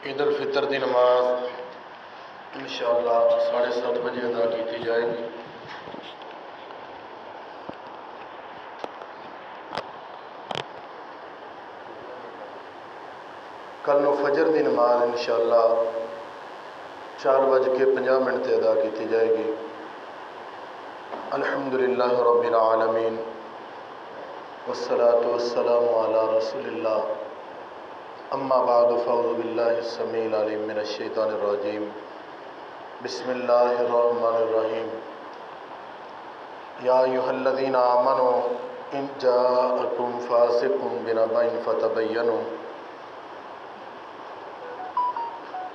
ईद उल फितर की नमाज इंशाअल्लाह 7:30 बजे अदा की जाएगी। कल नूं फजर की नमाज इंशाअल्लाह 4:50 से अदा की जाएगी। अल्हम्दुलिल्लाह रब्बिल आलमीन वस्सलातु वस्सलामु अला रसूलिल्लाह। अम्मा बाद फ़अऊज़ु बिल्लाहि स्समीइल अलीम मिनश शैतानिर रजीम। बिस्मिल्लाहिर रहमानिर रहीम। या अय्युहल्लज़ीना आमनू इन जाअकुम फ़ासिक़ुम बिनबइन फ़तबय्यनु।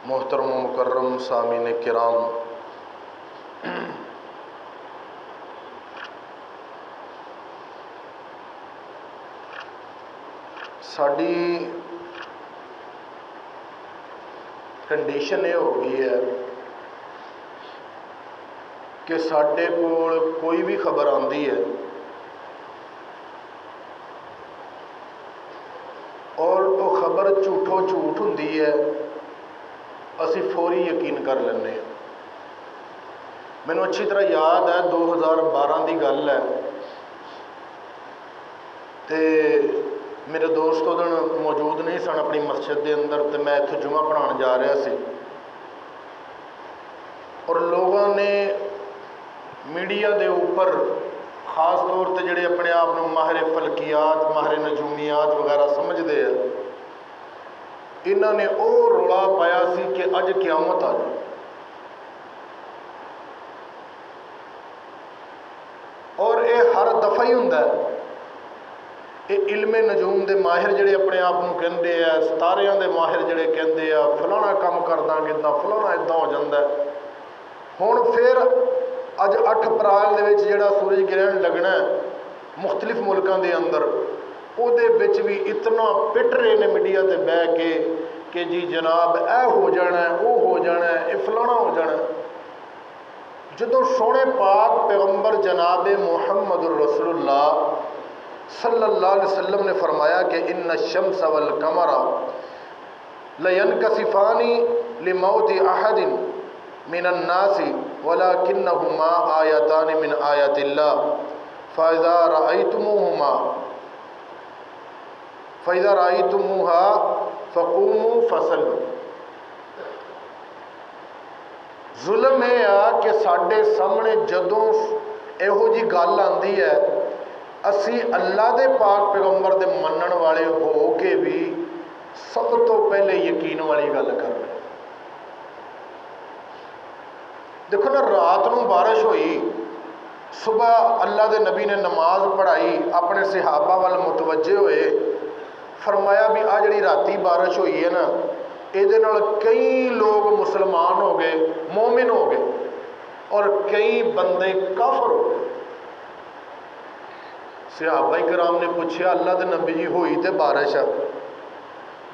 मोहतरम व मुकर्रम सामीन किराम, साडी कंडीशन ये हो गई है कि साडे कोल कोई भी खबर आती है और वो खबर झूठों झूठ होंदी है, असी फौरी यकीन कर लें। मैनू अच्छी तरह याद है 2012 की गल है, तो मेरे दोस्त उस दिन मौजूद नहीं सन अपनी मस्जिद के अंदर, तो मैं इत्थों जुमा पढ़ाने जा रहा सी और लोगों ने मीडिया के ऊपर खास तौर पर जोड़े अपने आप को माहिर फलकियात माहिर नजूमियात वगैरह समझते हैं, इन्होंने वो रौला पाया सी कि अज क्यामत आ जाए। और ये हर दफा ही होंदा है। ये इल्मे नजूम के माहिर जोड़े अपने आप को कहते हैं, सितारियां के माहिर जोड़े कहते हैं फलाना काम कर देंगे इदा फलाना इदा हो जाता है। हुण फिर अज 8 अप्रैल के जोड़ा सूरज ग्रहण लगना है मुख्तलिफ मुल्कों के अंदर, उहदे विच भी इतना पिट रहे ने मीडिया से बह के कि जी जनाब यह हो जाना है, वो हो जाना है, ये फलाना हो जाना है। जदों सोहने पाक पैगंबर जनाब मुहम्मदुर रसूलुल्लाह सल्लल्लाहु अलैहि वसल्लम ने फरमाया कि इन्ना शम्स वल कमरा लयनकसिफानी लिमौति अहदिन मिनन नासी वलाकिन्नहुमा आयतानि मिन आयातिल्लाह फ़इज़ा रअयतुमूहा फ़क़ूमू फ़सल्लू। जुल्म यह आ कि साडे सामने जदों इहो जी गल आती है, असी अल्लाह दे पाक पैगंबर दे मनण वाले हो के भी सब तो पहले यकीन वाली गल कर रहे। देखो ना, रात को बारिश हुई, सुबह अल्लाह के नबी ने नमाज पढ़ाई, अपने सहाबा वाल मुतवज्जे हुए, फरमाया भी आ जी राती बारिश हुई है ना, ये कई लोग मुसलमान हो गए, मोमिन हो गए और कई बंदे काफर हो गए। सहाबा कराम ने पूछा अल्लाह के नबी जी हुई तो बारिश है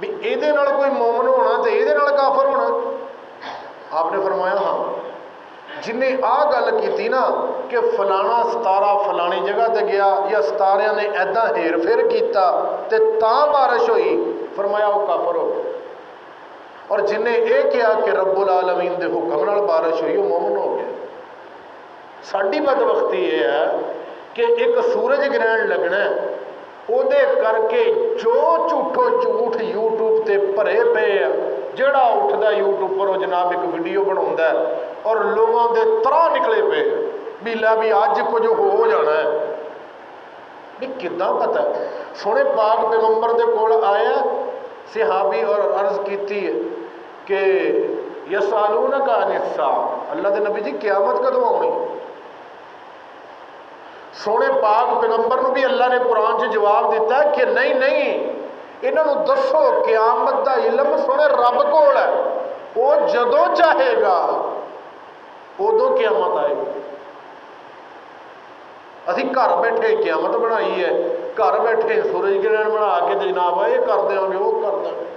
भी ये कोई मोमिन होना तो ये काफर होना? आपने फरमाया हाँ। जिन्हें आ गल की ना कि फलाना सितारा फलानी जगह ते गया या सितारिया ने ऐदा हेर फेर किया तो बारिश हुई, फरमाया वो काफर हो गया। और जिन्हें यह कहा कि रब्बुल आलमीन के हुक्म नाल बारिश हुई वो मोमिन हो गया। साडी बदबख्ती यह है कि एक सूरज ग्रहण लगना, उहदे करके जो झूठो झूठ यूट्यूब से भरे पे जोड़ा उठता यूट्यूब पर वो जनाब एक वीडियो बनाता और लोगों के त्राह निकले पे भी लै भी अज कुछ हो जाना है। भी किद्दां पता? सोहने पाक पैगंबर दे कोल आया सहाबी और अर्ज की कि यसअलूनका अनिस्सा, अल्लाह के नबी जी क्यामत कदों आनी? सोहने पाक पैगंबर को भी अल्लाह ने कुरान च जवाब दिता कि नहीं नहीं, इन्हों दसो क्यामत का इलम सोहने रब कोल है, वो जदों चाहेगा उदों क्यामत आएगी। असी घर बैठे क्यामत बनाई है, घर बैठे सूरज ग्रहण बना के जनाब ये कर देंगे वो कर देंगे।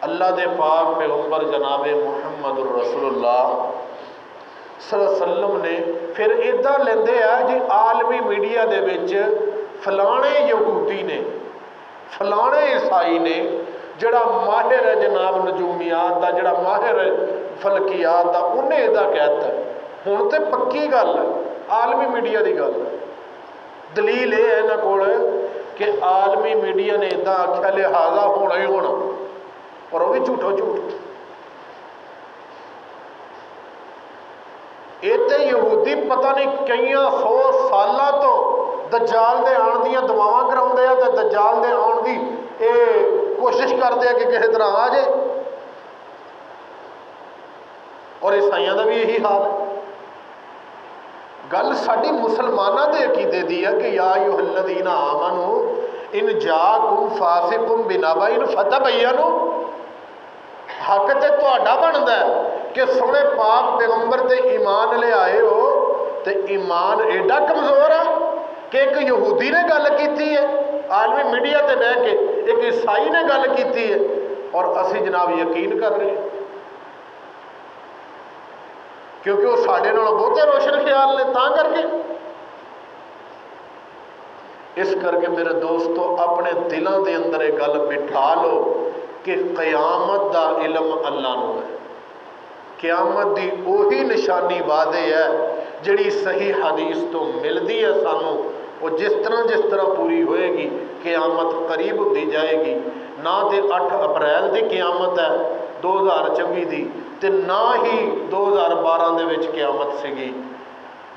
अल्लाह के पाक पैगंबर जनाब मुहम्मद रसूलुल्लाह सल्लल्लाहु अलैहि वसल्लम ने फिर इदा लेंदे आ जी आलमी मीडिया दे विच फलाने यहूदी ने फलाने ईसाई ने ਜਿਹੜਾ ਮਾਹਿਰ ਹੈ जनाब नजूमियात का, ਜਿਹੜਾ माहिर है फलकियात का, उन्हें इदा कहता हुण तो पक्की गल है, आलमी मीडिया की गल है। दलील ये है इन्हां कोल कि आलमी मीडिया ने इदा आख्या लिहाजा होना ही होना, और वह भी झूठो झूठ। ये तो यहूदी पता नहीं कई 100 सालों तो दज्जाल के आने दी दुआवां कराउंदे आ, ते दज्जाल के आने की ये कोशिश करते हैं कि किसी तरह आ जाए, और ईसाइयों का भी यही हाल है। गल साडी मुसलमानों के अकीदे दी है कि या अय्युहल्लज़ीना आमनू इन जाकुम फासिकुम बिनबाइन फतबय्यनु। हक ते तुहाडा बनदा है कि सोहणे पाक पैगंबर ते ईमान ले आए हो, तो ईमान एडा कमज़ोर है कि एक यहूदी ने गल की है आलमी मीडिया ते बह के, एक ईसाई ने गल की है, और असी जनाब यकीन कर रहे हैं क्योंकि वो साढ़े नालों बहुते रोशन ख्याल ने, तां करके। इस करके मेरे दोस्तों अपने दिलों के अंदर ये गल बिठा लो कि क़यामत का इल्म अल्लाह नूं है। क़यामत की उही निशानी वादे है जिहड़ी सही हदीस तो मिलती है सानू, वो जिस तरह पूरी होएगी क़यामत करीब होती जाएगी। ना तो 8 अप्रैल की क़यामत है 2024 की, ते ना ही 2012 दे विच क़यामत सीगी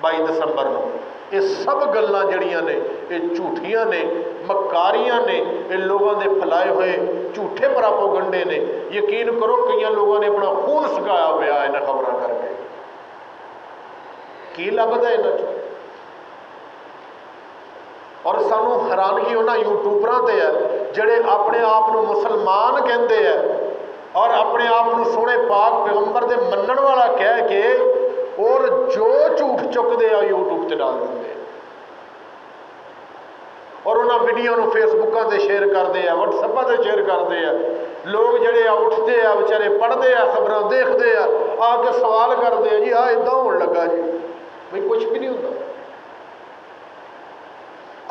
22 दसंबर नूं। ये सब गल्लां जड़ियां ने ये झूठियां ने, मकारियां ने, ये लोगों के फैलाए हुए झूठे प्रोपेगेंडे ने। यकीन करो कई लोगों ने अपना खून सुकाया हुआ है इन्हां खबरां करके। की लभदा इन्हां चों? और सानू हैरानगी उन्हां यूट्यूबरां ते है जिहड़े अपने आप नूं मुसलमान कहंदे है और अपने आप नूं सोहणे पाक पैगंबर दे मन्नण वाला कह के और जो झूठ चुकते हैं यूट्यूब से डाल देंगे, और उन्होंने वीडियो नूं फेसबुकों से शेयर करते हैं, व्हाट्सएप से शेयर करते हैं। लोग जड़े उठते हैं बेचारे, पढ़ते हैं खबरें, देखते हैं, आके सवाल करते हैं जी हाँ इदा होने लगा जी, भाई कुछ भी नहीं होता।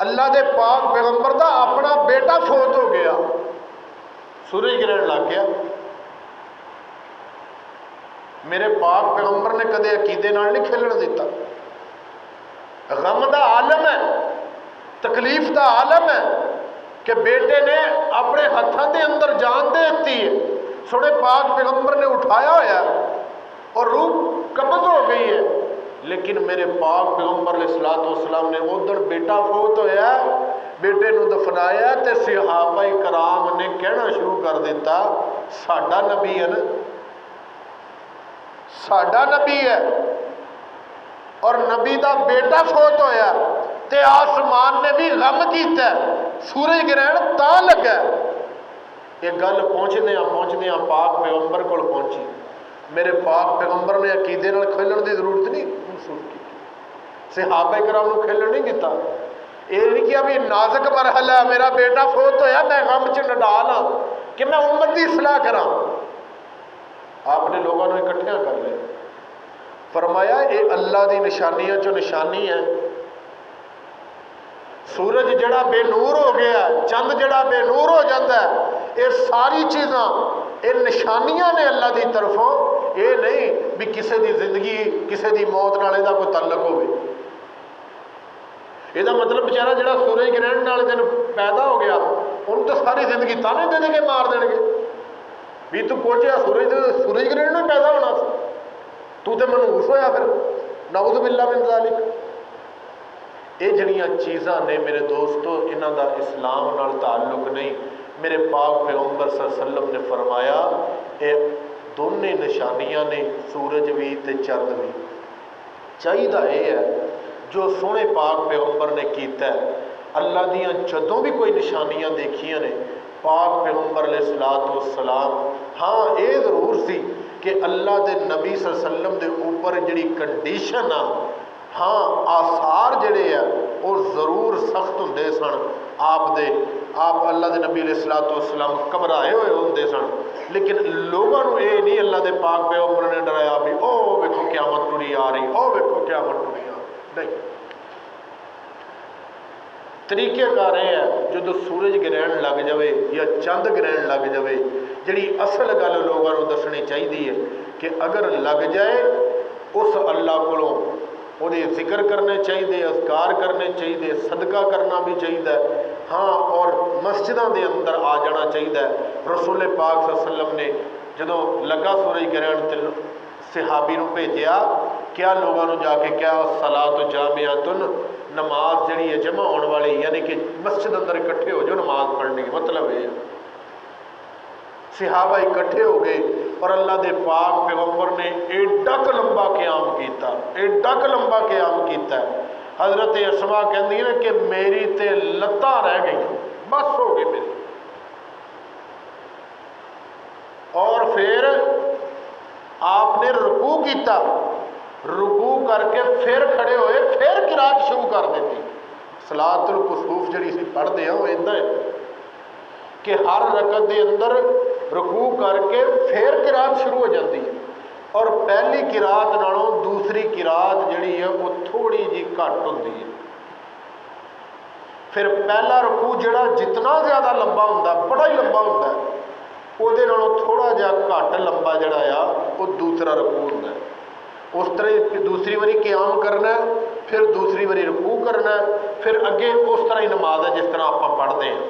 अल्लाह के पाक पैगंबर का अपना बेटा फौत हो गया, सूरज ग्रहण लग गया। मेरे पाक पैगंबर ने कदे अकीदे नाल नहीं खेलण दिता। गम का आलम है, तकलीफ का आलम है कि बेटे ने अपने हाथों के अंदर जान दे दी है, सोने पाक पैगंबर ने उठाया होया और रूह कब्ज़ हो गई है, लेकिन मेरे पाक पैगंबर अलैहिस्सलाम ने उधर बेटा फौत होया, बेटे नूं दफनाया, तो सहाबा कराम ने कहना शुरू कर दिता साडा नबी है ना, साडा नबी है, और नबी का बेटा फौत होया ते आसमान ने भी गम किया, सूरज ग्रहण तां लगा। ये गल पहुँचदे पाक पैगंबर कोल पहुँची। मेरे पाक पैगंबर ने अकीदे नाल खेलण की जरूरत नहीं महसूस की, सहाबा कराम नूं खेलण नहीं दिता। ये नहीं किया भी नाजुक मरहला है, मेरा बेटा फौत होया, मैं गम च नडाल हाँ कि मैं उम्मत की सलाह करा। आपने लोगों को इकट्ठिया कर लिया, फरमाया ये अल्लाह की निशानियों चो निशानी है। सूरज जड़ा बेनूर हो गया, चंद जड़ा बेनूर हो जाता है, ये सारी चीज़ां ये निशानियां ने अल्लाह की तरफों। ये नहीं भी किसी की जिंदगी किसी की मौत नाल इहदा कोई तल्लक होवे। ਇਹਦਾ मतलब बेचारा ਜਿਹੜਾ सूरज ग्रहण वाले दिन पैदा हो गया ਉਹਨੂੰ तो सारी जिंदगी ताने दे के मार देंगे भी तू पहुंचे सूरज ग्रहण में पैदा होना सी, तू तो मनहूस होया फिर नाउज़ बिल्लाह मिन ज़ालिक। ये जड़ियाँ चीज़ां ने मेरे दोस्तों, इन्हां दा इस्लाम नाल ताल्लुक नहीं। मेरे पाक पैगंबर सल्लल्लाहु अलैहि वसल्लम ने फरमाया ये दोने निशानियां ने, सूरज भी ते चंद भी। चाहिदा ये है जो सोहने पाक पैगंबर ने कीता है, अल्लाह दियां जदों भी कोई निशानियां देखियां ने पाक पैगंबर अलैहिस्सलाम, हाँ ये जरूर सी कि अल्लाह के नबी सल्लल्लाहु अलैहि वसल्लम के ऊपर जिहड़ी कंडीशन आ, हाँ आसार जिहड़े आ वो जरूर सख्त हुंदे सन। आप अल्लाह के नबी अलैहिस्सलाम घबराए हुए होंदे सन, लेकिन लोगों को ये नहीं अल्लाह के पाक पैगंबर ने डराया भी ओ वेखो क़यामत टुरी आ रही, ओ वेखो क़यामत टुरी आ रही। नहीं, तरीकेकार यह है जो सूरज ग्रहण लग जाए या चंद ग्रहण लग जाए, जी असल गल लोगों को दसनी चाहिए है कि अगर लग जाए उस अल्लाह कोलों ਉਹਦੇ ਜ਼ਿਕਰ करने चाहिए, अज़कार करने चाहिए, सदका करना भी चाहिए। हाँ, और मस्जिदों के अंदर आ जाना चाहिए। रसूल पाक सल्लल्लाहु अलैहि वसल्लम ने जो लगा सूरज ग्रहण तो सहाबी को भेजा, क्या लोगों को जाके क्या सलात जामियातुन, नमाज जी है जमा होने वाली, यानी कि मस्जिद अंदर इकट्ठे हो जाओ नमाज पढ़ने, मतलब ये सहाबा इकट्ठे हो गए और अल्लाह के पाक पैगंबर ने एडा क लंबा क्याम किया, एडा क लंबा क्याम किया। हजरत अस्मा कहती है कि मेरी तो लत्तां रह गई, बस हो गई मेरी। और फिर आपने रुकू किया, रुकू करके फिर खड़े होए, फिर किरात शुरू कर दी। सलातुल कुसूफ जी पढ़ते हैं वो इदा है कि हर रकत के अंदर रुकू करके फिर किरात शुरू हो जाती है, और पहली किरात नालों दूसरी किरात जी है वो थोड़ी जी घट होती है। फिर पहला रुकू जोड़ा जितना ज़्यादा लंबा होंदा, बड़ा ही लंबा होंदा, उहदे नालों थोड़ा जिहा घट लंबा जोड़ा आ वो दूसरा रुकू होंदा। उस तरह दूसरी बारी क्याम करना, फिर दूसरी बारी रुकू करना, फिर अगे उस तरह ही नमाज है जिस तरह आप पढ़ते हैं।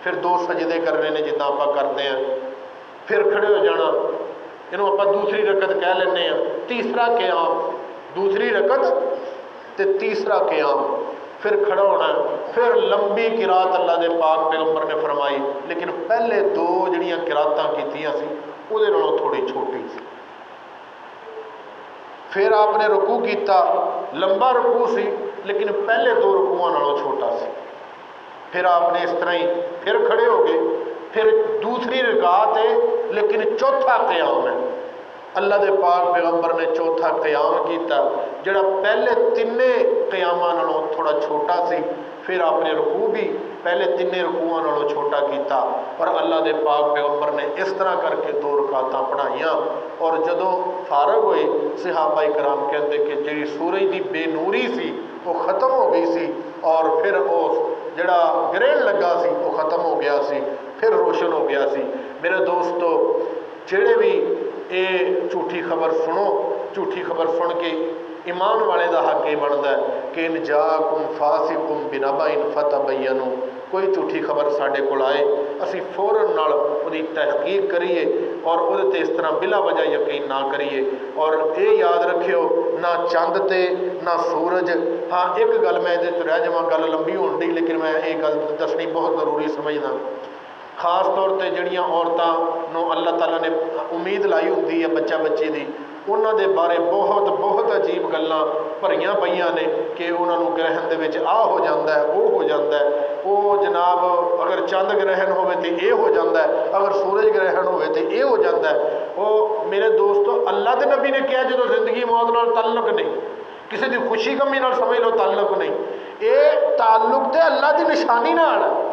फिर दो सजदे करने ने जिदा आप करते हैं, फिर खड़े हो जाना, इनू आप दूसरी रकत कह लें। तीसरा क्याम, दूसरी रकत तो तीसरा क्याम, फिर खड़ा होना, फिर लंबी किरात अल्लाह के पाक पैगंबर ने फरमाई, लेकिन पहले दो जड़ियाँ किरातां कीतियां सी उहदे नालों थोड़ी छोटी सी। फिर आपने रुकू किया, लंबा रुकू सी लेकिन पहले दो रुकूआं नालों छोटा सी। फिर आपने इस तरह ही फिर खड़े हो गए, फिर दूसरी रकात है लेकिन चौथा क़याम है। अल्लाह के पाक पैगंबर ने चौथा क़याम किया जोड़ा पहले तिने क़यामां नालों थोड़ा छोटा सी। फिर आपने रुकू भी पहले तिने रुकूआं नालों छोटा किया, और अल्लाह के पाक पैगंबर ने इस तरह करके दो रकातां पढ़ाइयां। और जदों फारग होए सहाबा इकराम कहते कि जी सूरज की बेनूरी सी वो ख़त्म हो गई सी, और फिर उस जड़ा ग्रहण लगा सी वो ख़त्म हो गया सी, फिर रोशन हो गया सी। मेरे दोस्तों, जेड़े भी ये झूठी खबर सुनो, झूठी खबर सुन के ईमान वाले का हक ये बनता है कि इन जाकुम फासिकुम बिनबाइन फतबय्यनु, कोई झूठी खबर साढ़े कोल आए असी फौरन नाल उहदी तहकीक करिए और उहदे ते इस तरह बिला वजह यकीन ना करिए। और ये याद रखियो, ना चंद ते ना सूरज। हाँ, एक गल मैं इहदे च रह जावां, गल लंबी होण दी, लेकिन मैं ये गल दसनी बहुत ज़रूरी समझदा। खास तौर पर जड़ियाँ औरतों अल्लाह ताला ने उम्मीद लाई होंदी है बच्चा बच्ची की, उन्होंने बारे बहुत बहुत अजीब गल्लां भरियां पईयां ने कि उन्होंने ग्रहण दे विच आ हो जाता है, वो हो जाता है, वो जनाब अगर चंद ग्रहण होवे तो ये हो जाता है, अगर सूरज ग्रहण होवे तो ये हो जाता है। वो मेरे दोस्तों, अल्लाह के नबी ने कहा जो जिंदगी मौत नाल ताल्लुक नहीं, किसी की खुशी गमी नाल समझ लो ताल्लुक नहीं, ये ताल्लुक तो अल्लाह की निशानी नाल है।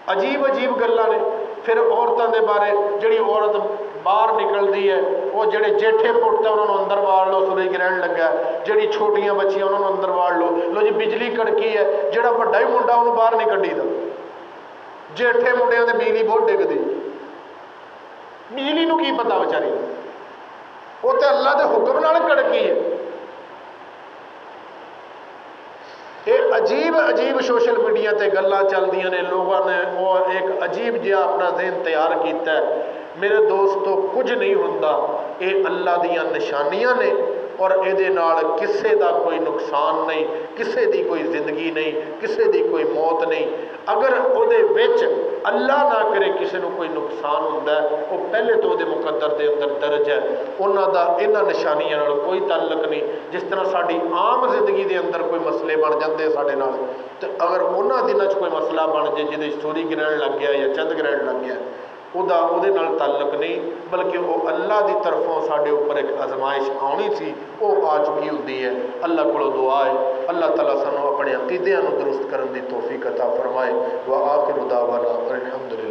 अजीब अजीब गल्लां ने। फिर औरतों के बारे, जी औरत बाहर निकलती है वो जोड़े जेठे पुट उन्होंने अंदर वाड़ लो, सूरज ग्रहण लगा, जी छोटियां बच्चियां उन्होंने अंदर वाड़ लो, लो जी बिजली कड़की है, जोड़ा वड्डा ही मुंडा उन्होंने बाहर नहीं कड्ढीदा। जेठे मुंडियां ते बिजली बहुत डिगदी, बिजली नूं की पता बेचारी, वो तो अल्लाह के हुक्म नाल कड़की है। ये अजीब अजीब सोशल मीडिया ते गल्लां चलदियां ने, लोगों ने वो एक अजीब जिहा अपना जहन तैयार किया है। मेरे दोस्तों, कुछ नहीं हुंदा, ये अल्लाह दियां निशानियां ने, और ये नाल किसी का कोई नुकसान नहीं, किसी की कोई जिंदगी नहीं, किसी की कोई मौत नहीं। अगर उहदे विच अल्लाह ना करे किसी को कोई नुकसान होंदा है, वो पहले तो उहदे मुकद्दर दे अंदर दर्ज है, उन्हां दा इन्हां निशानियां नाल कोई ताल्लुक नहीं। जिस तरह साडी आम जिंदगी के अंदर कोई मसले बन जाते साडे नाल, तो अगर उन्हां दिनां च कोई मसला बन जाए जिहदे सूरज ग्रहण लग गया या चंद ग्रहण लग गया, उहदे नाल ताल्लुक नहीं, बल्कि वो अल्लाह की तरफों साडे उपर एक आजमाइश आनी सी, वो आ चुकी होंदी है। अल्लाह कोलों दुआ है अल्लाह ताला सानू अपने अकीदियां नूं दुरुस्त करन दी तौफीक अता फरमाए। व आखिरु दावाना अल्हम्दुलिल्लाह।